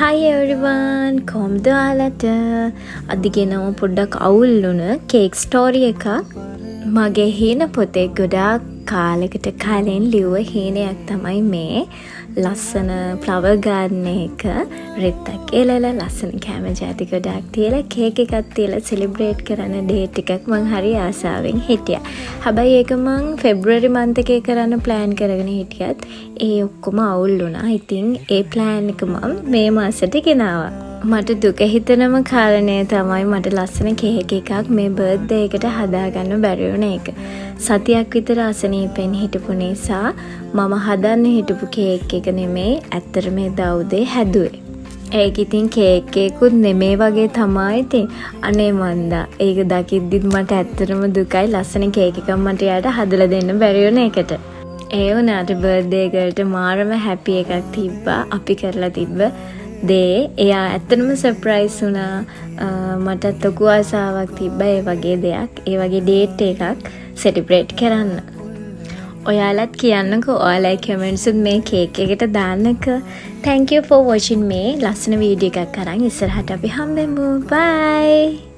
Hi everyone, කොහොමද ඔයාලට? අද ගෙනම පොඩ්ඩක් අවුල් වුණ කේක් ස්ටෝරි එකක්. මගේ හීන පොතේ ගොඩාක් කාලෙකට කලින් ලිව්ව හීනයක් තමයි මේ. ලස්සන ෆ්ලවර් ගාඩන් එක රෙත්තක් එලලා ලස්සන කැම ජාති ගොඩාක් තියලා කේක් එකක් තියලා සෙලිබ්‍රේට් කරන ඩේට් එකක් මං හරි ආසාවෙන් හිටියා. හැබැයි ඒක මං February month එකේ කරන්න plan කරගෙන හිටියත් ඒ ඔක්කොම අවුල් වුණා. ඉතින් ඒ plan එක මම මේ මාසෙට ගෙනාවා. මට දුක හිතෙනම කාරණය තමයි මට ලස්සන කේක් එකක් මේ බර්ත්ඩේ එකට හදාගන්න බැරි වුණ එක. සතියක් විතර අසනීපෙන් හිටපු නිසා මම හදන්න හිටපු කේක් එක නෙමෙයි ඇත්තටම එදා උදේ හැදුවේ. ඒක ඉතින් කේක් එකකුත් නෙමෙයි වගේ තමයි ඉතින්. අනේ මන්දා. ඒක දකිද්දිත් මට ඇත්තටම දුකයි ලස්සන කේක් එකක් මට යාට හදලා දෙන්න බැරි වුණ එකට. ඒ වුණාට බර්ත්ඩේ එකට මාරම හැපි එකක් තිබ්බා. අපි කරලා තිබ්බ දේ එයා ඇත්තටම සර්ප්‍රයිස් වුණා. මටත් ලොකු ආසාවක් තිබ්බා ඒ වගේ දෙයක්. ඒ වගේ ඩේට් එකක් සෙලිබ්‍රේට් කරන්න. ඔයාලත් කියන්නකෝ ඔයාලයි කමෙන්ට්ස් උත් මේ කේක් එකට දාන්නකෝ. Thank you for watching මේ ලස්සන වීඩියෝ එකක් අරන් ඉස්සරහට අපි හම්බෙමු. Bye.